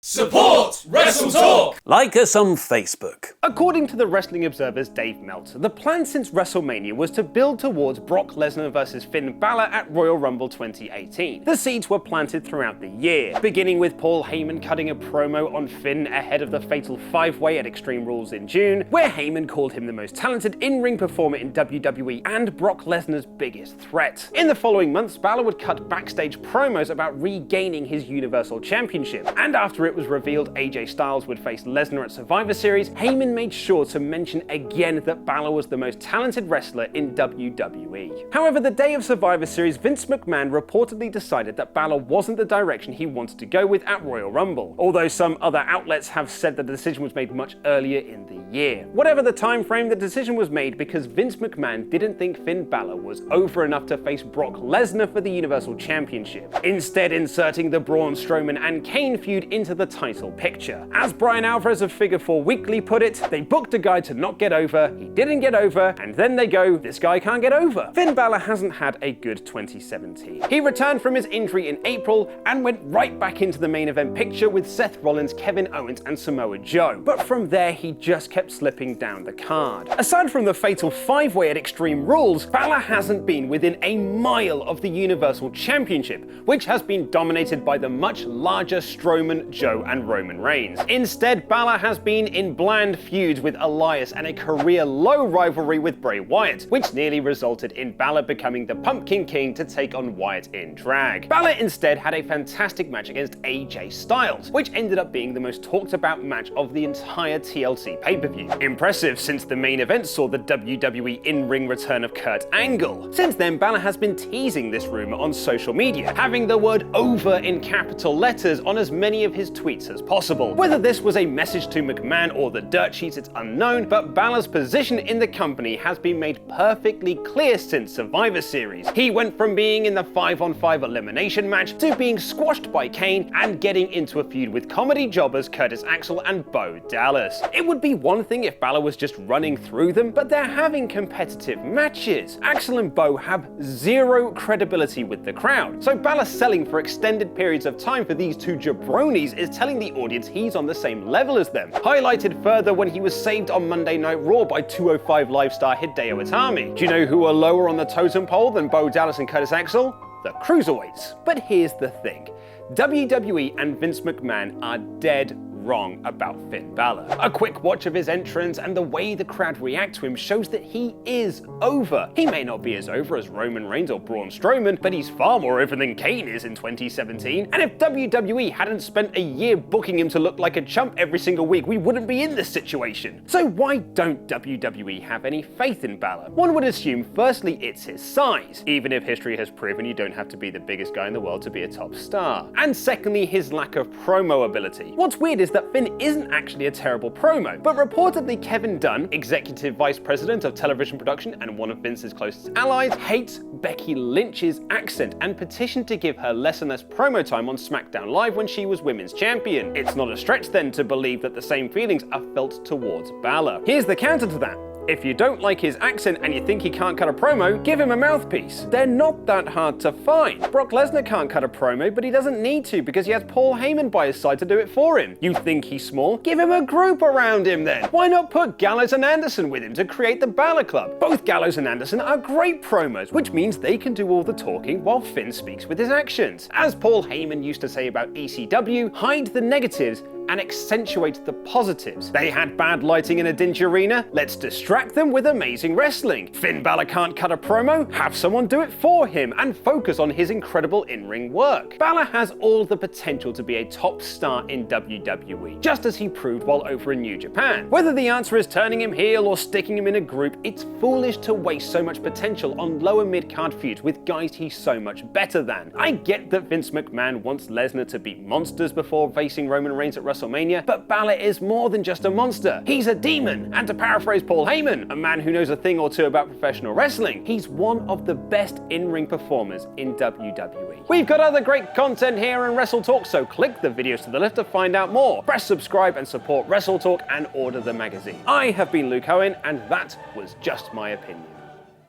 Support WrestleTalk! Like us on Facebook. According to the Wrestling Observer's Dave Meltzer, the plan since WrestleMania was to build towards Brock Lesnar vs Finn Balor at Royal Rumble 2018. The seeds were planted throughout the year, beginning with Paul Heyman cutting a promo on Finn ahead of the Fatal 5-Way at Extreme Rules in June, where Heyman called him the most talented in-ring performer in WWE and Brock Lesnar's biggest threat. In the following months, Balor would cut backstage promos about regaining his Universal Championship, and after it was revealed AJ Styles would face Lesnar at Survivor Series, Heyman made sure to mention again that Balor was the most talented wrestler in WWE. However, the day of Survivor Series, Vince McMahon reportedly decided that Balor wasn't the direction he wanted to go with at Royal Rumble, although some other outlets have said that the decision was made much earlier in the year. Whatever the time frame, the decision was made because Vince McMahon didn't think Finn Balor was over enough to face Brock Lesnar for the Universal Championship, instead inserting the Braun Strowman and Kane feud into the title picture. As Brian Alvarez of Figure 4 Weekly put it, they booked a guy to not get over, he didn't get over, and then they go, this guy can't get over. Finn Balor hasn't had a good 2017. He returned from his injury in April and went right back into the main event picture with Seth Rollins, Kevin Owens, and Samoa Joe. But from there, he just kept slipping down the card. Aside from the Fatal 5-Way at Extreme Rules, Balor hasn't been within a mile of the Universal Championship, which has been dominated by the much larger Strowman, Joe, and Roman Reigns. Instead, Balor has been in bland feuds with Elias and a career-low rivalry with Bray Wyatt, which nearly resulted in Balor becoming the Pumpkin King to take on Wyatt in drag. Balor instead had a fantastic match against AJ Styles, which ended up being the most talked about match of the entire TLC pay-per-view. Impressive, since the main event saw the WWE in-ring return of Kurt Angle. Since then, Balor has been teasing this rumor on social media, having the word "over" in capital letters on as many of his tweets as possible. Whether this was a message to McMahon or the dirt sheets, it's unknown, but Balor's position in the company has been made perfectly clear since Survivor Series. He went from being in the 5-on-5 elimination match to being squashed by Kane and getting into a feud with comedy jobbers Curtis Axel and Bo Dallas. It would be one thing if Balor was just running through them, but they're having competitive matches. Axel and Bo have zero credibility with the crowd, so Balor selling for extended periods of time for these two jabronis is telling the audience he's on the same level as them, highlighted further when he was saved on Monday Night Raw by 205 Live star Hideo Itami. Do you know who are lower on the totem pole than Bo Dallas and Curtis Axel? The Cruiserweights. But here's the thing. WWE and Vince McMahon are dead wrong about Finn Balor. A quick watch of his entrance and the way the crowd react to him shows that he is over. He may not be as over as Roman Reigns or Braun Strowman, but he's far more over than Kane is in 2017. And if WWE hadn't spent a year booking him to look like a chump every single week, we wouldn't be in this situation. So why don't WWE have any faith in Balor? One would assume firstly it's his size, even if history has proven you don't have to be the biggest guy in the world to be a top star. And secondly, his lack of promo ability. What's weird is that Finn isn't actually a terrible promo, but reportedly Kevin Dunn, executive vice president of television production and one of Vince's closest allies, hates Becky Lynch's accent and petitioned to give her less and less promo time on SmackDown Live when she was women's champion. It's not a stretch then to believe that the same feelings are felt towards Balor. Here's the counter to that. If you don't like his accent and you think he can't cut a promo, give him a mouthpiece. They're not that hard to find. Brock Lesnar can't cut a promo, but he doesn't need to because he has Paul Heyman by his side to do it for him. You think he's small? Give him a group around him then. Why not put Gallows and Anderson with him to create the Balor Club? Both Gallows and Anderson are great promos, which means they can do all the talking while Finn speaks with his actions. As Paul Heyman used to say about ECW, hide the negatives and accentuate the positives. They had bad lighting in a dingy arena, let's distract them with amazing wrestling. Finn Balor can't cut a promo? Have someone do it for him and focus on his incredible in-ring work. Balor has all the potential to be a top star in WWE, just as he proved while over in New Japan. Whether the answer is turning him heel or sticking him in a group, it's foolish to waste so much potential on lower mid-card feuds with guys he's so much better than. I get that Vince McMahon wants Lesnar to beat monsters before facing Roman Reigns at WrestleMania, but Balor is more than just a monster. He's a demon, and to paraphrase Paul Heyman, a man who knows a thing or two about professional wrestling, he's one of the best in-ring performers in WWE. We've got other great content here in WrestleTalk, so click the videos to the left to find out more. Press subscribe and support WrestleTalk and order the magazine. I have been Luke Owen, and that was just my opinion.